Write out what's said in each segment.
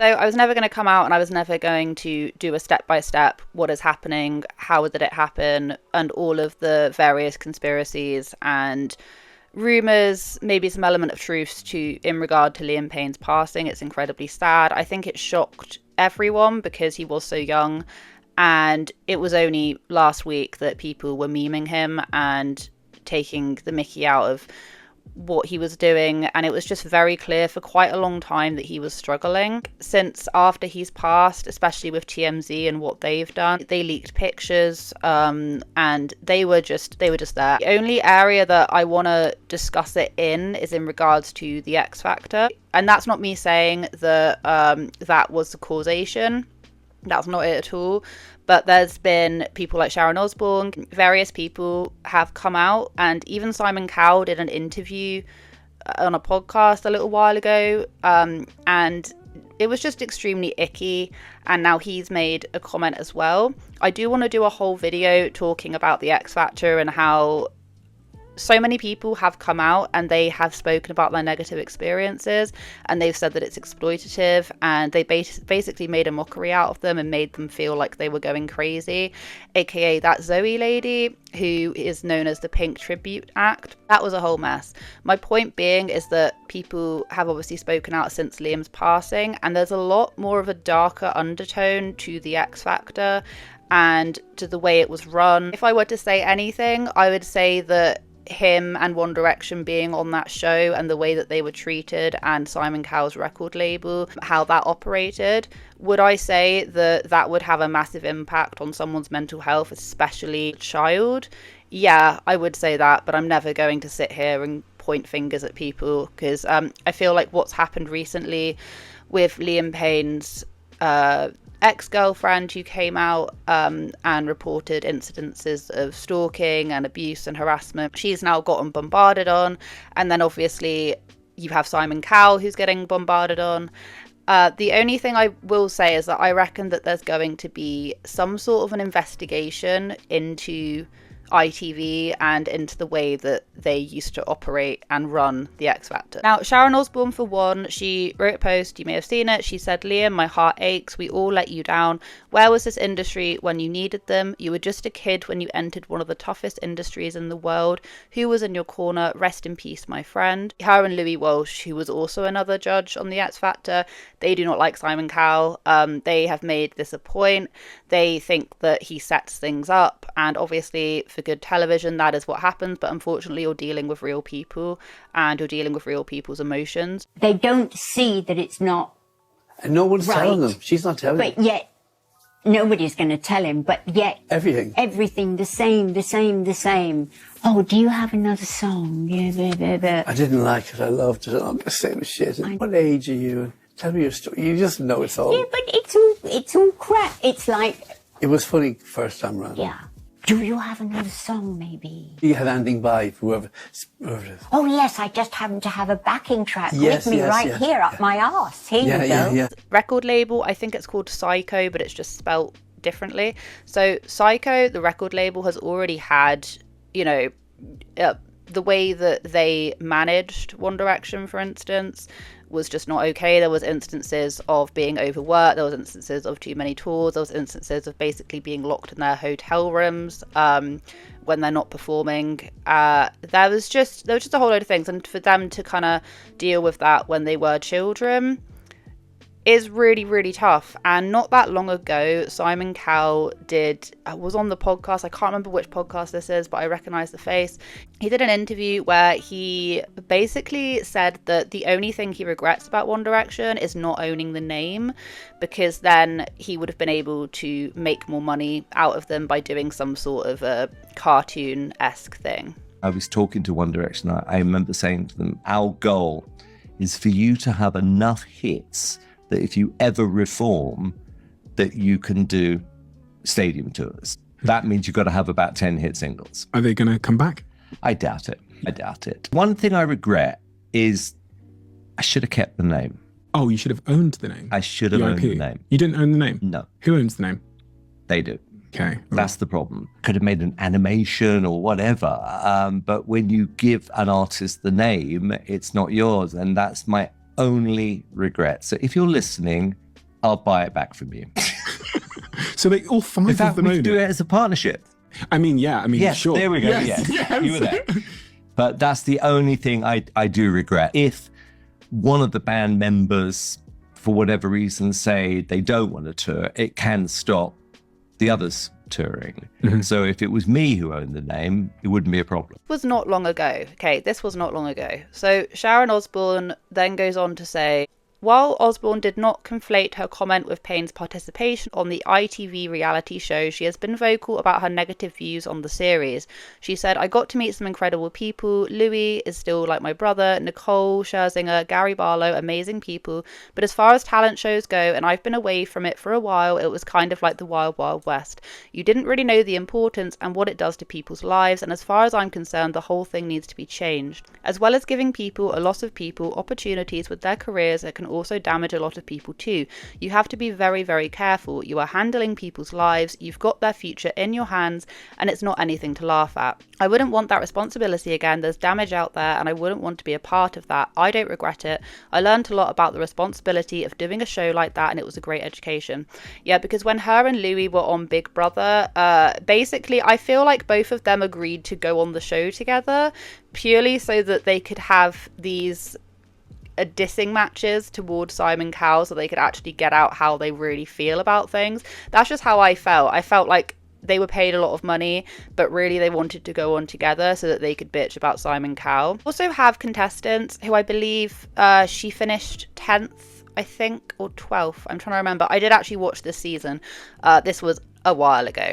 So I was never going to come out and I was never going to do a step-by-step what is happening, how did it happen, and all of the various conspiracies and rumours, maybe some element of truth in regard to Liam Payne's passing. It's incredibly sad. I think it shocked everyone because he was so young, and it was only last week that people were memeing him and taking the mickey out of what he was doing, and it was just very clear for quite a long time that he was struggling. Since after he's passed, especially with TMZ and what they've done, they leaked pictures, and they were just there. The only area that I want to discuss it in is in regards to the X Factor, and that's not me saying that that was the causation. That's not it at all. But there's been people like Sharon Osbourne, various people have come out, and even Simon Cowell did an interview on a podcast a little while ago, and it was just extremely icky, and now he's made a comment as well. I do want to do a whole video talking about the X Factor and how so many people have come out and they have spoken about their negative experiences, and they've said that it's exploitative, and they basically made a mockery out of them and made them feel like they were going crazy, aka that Zoe lady who is known as the Pink Tribute Act. That was a whole mess. My point being is that people have obviously spoken out since Liam's passing, and there's a lot more of a darker undertone to the X Factor and to the way it was run. If I were to say anything, I would say that him and One Direction being on that show and the way that they were treated, and Simon Cowell's record label, how that operated, would I say that that would have a massive impact on someone's mental health, especially a child? Yeah, I would say that, but I'm never going to sit here and point fingers at people, because I feel like what's happened recently with Liam Payne's ex-girlfriend, who came out and reported incidences of stalking and abuse and harassment, she's now gotten bombarded on, and then obviously you have Simon Cowell who's getting bombarded on. The only thing I will say is that I reckon that there's going to be some sort of an investigation into ITV and into the way that they used to operate and run the X Factor. Now, Sharon Osbourne, for one, she wrote a post, you may have seen it. She said, "Liam, my heart aches. We all let you down. Where was this industry when you needed them? You were just a kid when you entered one of the toughest industries in the world. Who was in your corner? Rest in peace, my friend." Her and Louis Walsh, who was also another judge on the X Factor, they do not like Simon Cowell. They have made this a point. They think that he sets things up, and obviously for good television that is what happens, but unfortunately you're dealing with real people and you're dealing with real people's emotions. They don't see that it's not and no one's right, telling them. She's not telling them. But yet nobody's going to tell him, but yet everything the same. Oh, do you have another song? Yeah, blah, blah, blah. I didn't like it. I loved it. I'm the same shit. What age are you? Tell me your story. You just know it's all. Yeah, but it's all crap. It's like, it was funny first time round. yeah. Do you have another song, maybe? Do you have anything by whoever? Oh, yes, I just happen to have a backing track with me here up my arse. Here you go. Yeah. Record label, I think it's called Psycho, but it's just spelt differently. So Psycho, the record label, has already had, the way that they managed One Direction, for instance, was just not okay. There was instances of being overworked, there was instances of too many tours, there was instances of basically being locked in their hotel rooms when they're not performing. There was just a whole load of things, and for them to kind of deal with that when they were children is really, really tough. And not that long ago, Simon Cowell was on the podcast. I can't remember which podcast this is, but I recognize the face. He did an interview where he basically said that the only thing he regrets about One Direction is not owning the name, because then he would have been able to make more money out of them by doing some sort of a cartoon-esque thing. I was talking to One Direction. I remember saying to them, our goal is for you to have enough hits that if you ever reform, that you can do stadium tours. That means you've got to have about 10 hit singles. Are they going to come back? I doubt it. One thing I regret is I should have kept the name. Oh, you should have owned the name. I should have owned the name. You didn't own the name? No. Who owns the name? They do. Okay. That's the problem. Could have made an animation or whatever, but when you give an artist the name, it's not yours, and that's my only regret. So if you're listening, I'll buy it back from you. So they all five In fact, of them we own could do it as a partnership. I mean, yeah. I mean, Yes, sure. there we go. Yes, Yes. You were there. But that's the only thing I do regret. If one of the band members, for whatever reason, say they don't want to tour, it can stop the others touring. Mm-hmm. So if it was me who owned the name, it wouldn't be a problem. This was not long ago. Okay, this was not long ago. So Sharon Osbourne then goes on to say, while Osbourne did not conflate her comment with Payne's participation on the ITV reality show, she has been vocal about her negative views on the series. She said, I got to meet some incredible people. Louis is still like my brother, Nicole Scherzinger, Gary Barlow, amazing people. But as far as talent shows go, and I've been away from it for a while, it was kind of like the Wild Wild West. You didn't really know the importance and what it does to people's lives, and as far as I'm concerned, the whole thing needs to be changed. As well as giving people, a lot of people, opportunities with their careers, it can also damage a lot of people too. You have to be very, very careful. You are handling people's lives, you've got their future in your hands, and it's not anything to laugh at. I wouldn't want that responsibility again. There's damage out there, and I wouldn't want to be a part of that. I don't regret it. I learned a lot about the responsibility of doing a show like that, and it was a great education. Yeah, because when her and Louis were on Big Brother, basically, I feel like both of them agreed to go on the show together purely so that they could have these dissing matches towards Simon Cowell so they could actually get out how they really feel about things. That's just how I felt. I felt like they were paid a lot of money, but really they wanted to go on together so that they could bitch about Simon Cowell. Also have contestants who I believe she finished 10th, I think, or 12th. I'm trying to remember. I did actually watch this season. This was a while ago.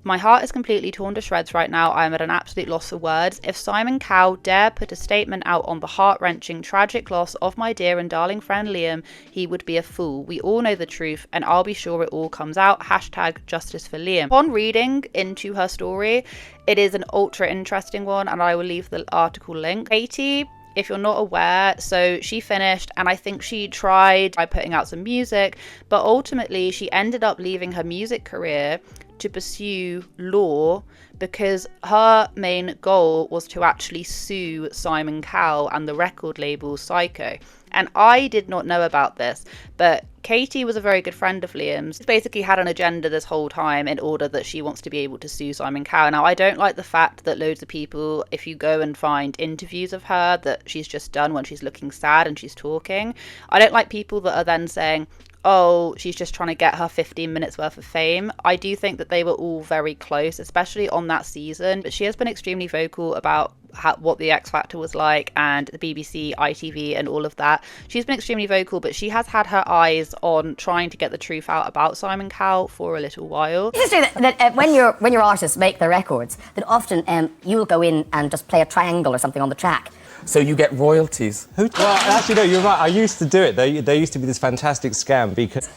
My heart is completely torn to shreds right now. I am at an absolute loss for words. If Simon Cowell dare put a statement out on the heart-wrenching, tragic loss of my dear and darling friend Liam, he would be a fool. We all know the truth, and I'll be sure it all comes out. Hashtag justice for Liam. Upon reading into her story, it is an ultra interesting one, and I will leave the article link. Katie, if you're not aware, so she finished, and I think she tried by putting out some music, but ultimately she ended up leaving her music career to pursue law because her main goal was to actually sue Simon Cowell and the record label Psycho. And I did not know about this, but Katie was a very good friend of Liam's. She's basically had an agenda this whole time in order that she wants to be able to sue Simon Cowell. Now, I don't like the fact that loads of people, if you go and find interviews of her that she's just done when she's looking sad and she's talking, I don't like people that are then saying, oh, she's just trying to get her 15 minutes worth of fame. I do think that they were all very close, especially on that season. But she has been extremely vocal about what the X Factor was like and the BBC, ITV and all of that. She's been extremely vocal, but she has had her eyes on trying to get the truth out about Simon Cowell for a little while. It's true that when your artists make their records, that often you'll go in and just play a triangle or something on the track. So you get royalties. Well, actually, no, you're right. I used to do it. There used to be this fantastic scam because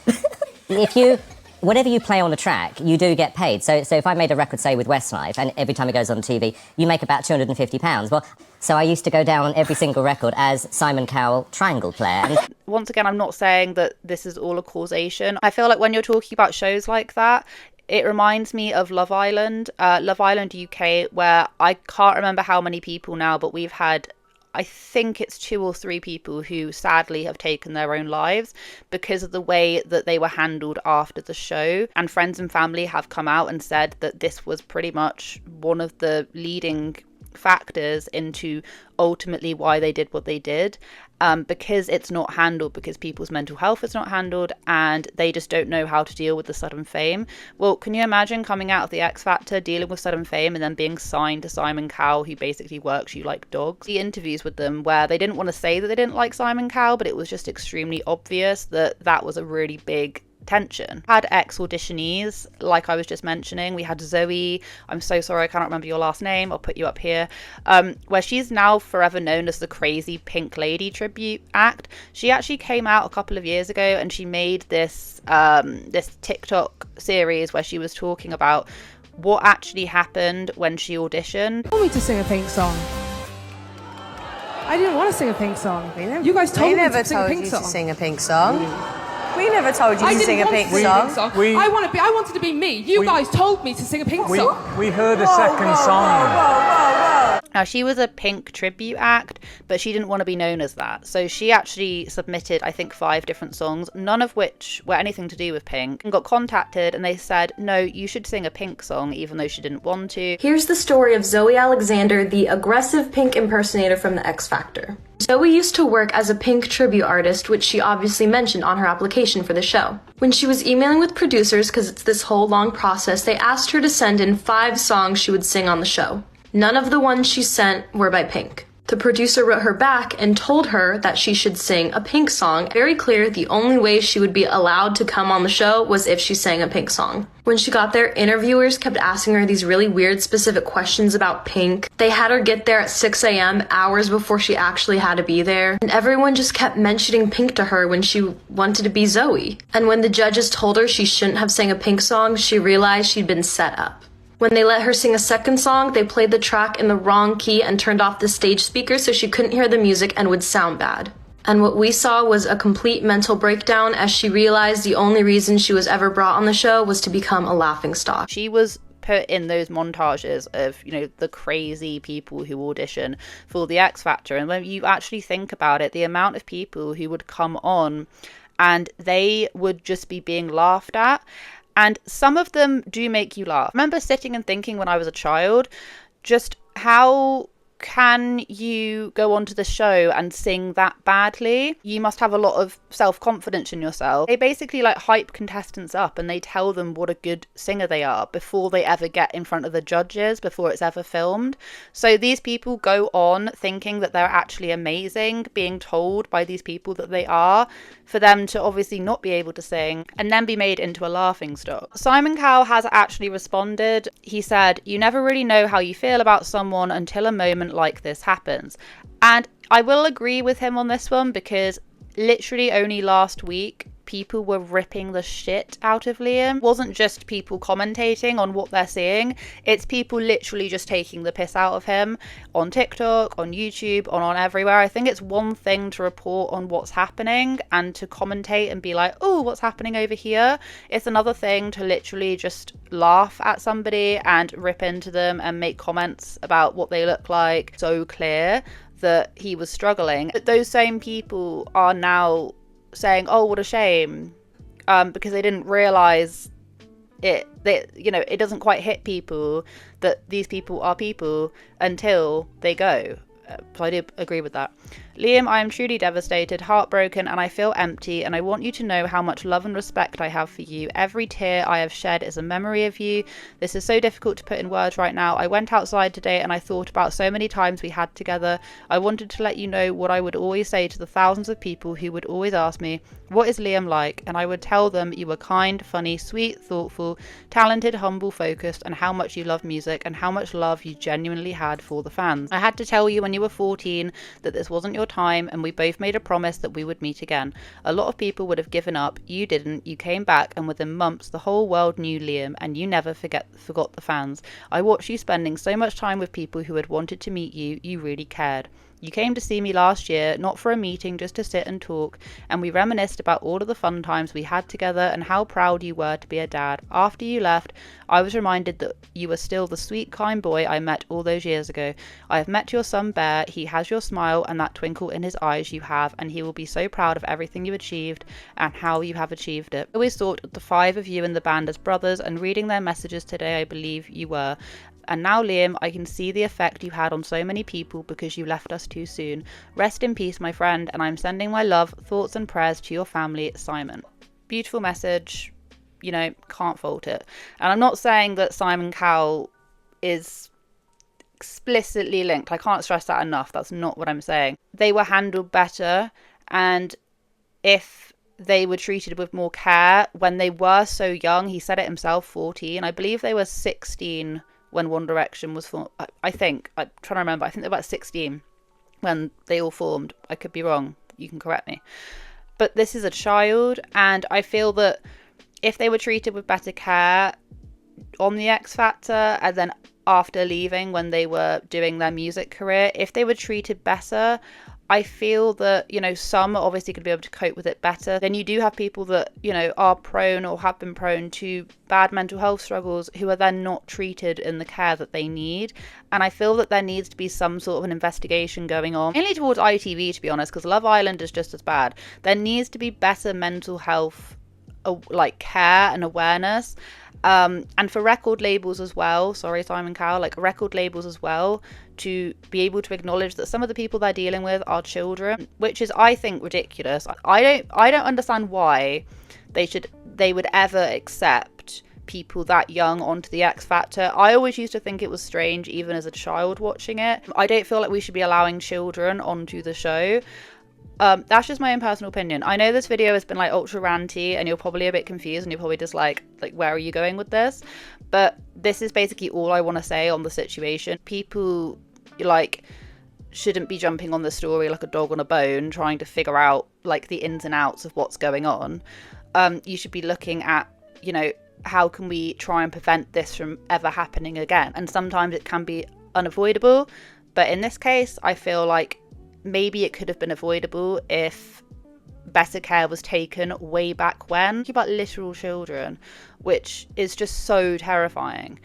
Whatever you play on a track, you do get paid. So if I made a record, say, with Westlife, and every time it goes on TV, you make about £250. Well, so I used to go down on every single record as Simon Cowell triangle player. And once again, I'm not saying that this is all a causation. I feel like when you're talking about shows like that, it reminds me of Love Island UK, where I can't remember how many people now, but we've had, I think it's 2 or 3 people who sadly have taken their own lives because of the way that they were handled after the show. And friends and family have come out and said that this was pretty much one of the leading factors into ultimately why they did what they did, because it's not handled, because people's mental health is not handled, and they just don't know how to deal with the sudden fame. Well, can you imagine coming out of the X Factor, dealing with sudden fame, and then being signed to Simon Cowell, who basically works you like dogs? The interviews with them where they didn't want to say that they didn't like Simon Cowell, but it was just extremely obvious that that was a really big tension. Had ex auditionees, like I was just mentioning. We had Zoe, I'm so sorry I cannot remember your last name, I'll put you up here, where she's now forever known as the crazy Pink Lady tribute act. She actually came out a couple of years ago and she made this this TikTok series where she was talking about what actually happened when she auditioned. You told me to sing a Pink song. I didn't want to sing a Pink song. You guys told me to sing a Pink song. Sing a Pink song. We never told you to sing a Pink song. I wanted to be me. You guys told me to sing a Pink song. we heard a second song. Whoa. Now, she was a Pink tribute act, but she didn't want to be known as that. So she actually submitted, I think, 5 different songs, none of which were anything to do with Pink, and got contacted and they said, no, you should sing a Pink song, even though she didn't want to. Here's the story of Zoe Alexander, the aggressive Pink impersonator from the X Factor. Zoe used to work as a Pink tribute artist, which she obviously mentioned on her application for the show. When she was emailing with producers, because it's this whole long process, they asked her to send in 5 songs she would sing on the show. None of the ones she sent were by Pink. The producer wrote her back and told her that she should sing a Pink song. Very clear, the only way she would be allowed to come on the show was if she sang a Pink song. When she got there, interviewers kept asking her these really weird specific questions about Pink. They had her get there at 6 a.m., hours before she actually had to be there. And everyone just kept mentioning Pink to her when she wanted to be Zoe. And when the judges told her she shouldn't have sang a Pink song, she realized she'd been set up. When they let her sing a second song, they played the track in the wrong key and turned off the stage speaker so she couldn't hear the music and would sound bad. And what we saw was a complete mental breakdown as she realized the only reason she was ever brought on the show was to become a laughingstock. She was put in those montages of, you know, the crazy people who audition for the X Factor. And when you actually think about it, the amount of people who would come on and they would just be being laughed at. And some of them do make you laugh. I remember sitting and thinking when I was a child, just how can you go onto the show and sing that badly? You must have a lot of self-confidence in yourself. They basically like hype contestants up and they tell them what a good singer they are before they ever get in front of the judges, before it's ever filmed. So these people go on thinking that they're actually amazing, being told by these people that they are, for them to obviously not be able to sing and then be made into a laughingstock. Simon Cowell has actually responded. He said, "You never really know how you feel about someone until a moment like this happens." And I will agree with him on this one, because literally only last week people were ripping the shit out of Liam. It wasn't just people commentating on what they're seeing, it's people literally just taking the piss out of him on TikTok, on YouTube, on everywhere. I think it's one thing to report on what's happening and to commentate and be like, oh, what's happening over here? It's another thing to literally just laugh at somebody and rip into them and make comments about what they look like. So clear that he was struggling. But those same people are now saying, oh, what a shame, because they didn't realize it. It doesn't quite hit people that these people are people until they go. So I do agree with that. Liam, I am truly devastated, heartbroken, and I feel empty, and I want you to know how much love and respect I have for you. Every tear I have shed is a memory of you. This is so difficult to put in words right now. I went outside today and I thought about so many times we had together. I wanted to let you know what I would always say to the thousands of people who would always ask me, what is Liam like? And I would tell them you were kind, funny, sweet, thoughtful, talented, humble, focused, and how much you love music and how much love you genuinely had for the fans. I had to tell you when you were 14 that this wasn't your time, and we both made a promise that we would meet again. A lot of people would have given up. You didn't. You came back, and within months the whole world knew Liam, and you never forgot the fans. I watched you spending so much time with people who had wanted to meet you. You really cared. You came to see me last year, not for a meeting, just to sit and talk, and we reminisced about all of the fun times we had together and how proud you were to be a dad. After you left, I was reminded that you were still the sweet, kind boy I met all those years ago. I have met your son Bear. He has your smile and that twinkle in his eyes you have, and he will be so proud of everything you achieved and how you have achieved it. I always thought of the 5 of you in the band as brothers, and reading their messages today, I believe you were. And now, Liam, I can see the effect you had on so many people because you left us too soon. Rest in peace, my friend, and I'm sending my love, thoughts and prayers to your family, Simon. Beautiful message, can't fault it. And I'm not saying that Simon Cowell is explicitly linked. I can't stress that enough. That's not what I'm saying. They were handled better, and if they were treated with more care when they were so young, he said it himself, 14. I believe they were 16 when One Direction was formed. I'm trying to remember. I think they were about 16 when they all formed. I could be wrong. You can correct me. But this is a child, and I feel that if they were treated with better care on the X Factor, and then after leaving when they were doing their music career, if they were treated better, I feel that, you know, some are obviously going to be able to cope with it better. Then you do have people that, you know, are prone or have been prone to bad mental health struggles who are then not treated in the care that they need. And I feel that there needs to be some sort of an investigation going on, mainly towards ITV, to be honest, because Love Island is just as bad. There needs to be better mental health, like, care and awareness. And for record labels as well, sorry Simon Cowell, like record labels as well, to be able to acknowledge that some of the people they're dealing with are children, which is, I think, ridiculous. I don't understand why they would ever accept people that young onto the X Factor. I always used to think it was strange, even as a child watching it. I don't feel like we should be allowing children onto the show. That's just my own personal opinion. I know this video has been like ultra ranty and you're probably a bit confused and you're probably just like where are you going with this? But this is basically all I want to say on the situation. People like shouldn't be jumping on the story like a dog on a bone, trying to figure out like the ins and outs of what's going on. You should be looking at, you know, how can we try and prevent this from ever happening again? And sometimes it can be unavoidable, but in this case, I feel like maybe it could have been avoidable if better care was taken way back when. Think about literal children, which is just so terrifying,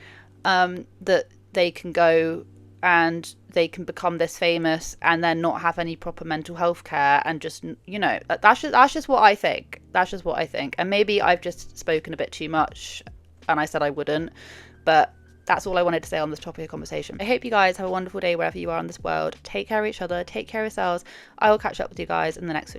that they can go and they can become this famous and then not have any proper mental health care, and just, you know, that's just what I think. That's just what I think. And maybe I've just spoken a bit too much and I said I wouldn't, but that's all I wanted to say on this topic of conversation. I hope you guys have a wonderful day wherever you are in this world. Take care of each other, take care of yourselves. I will catch up with you guys in the next video.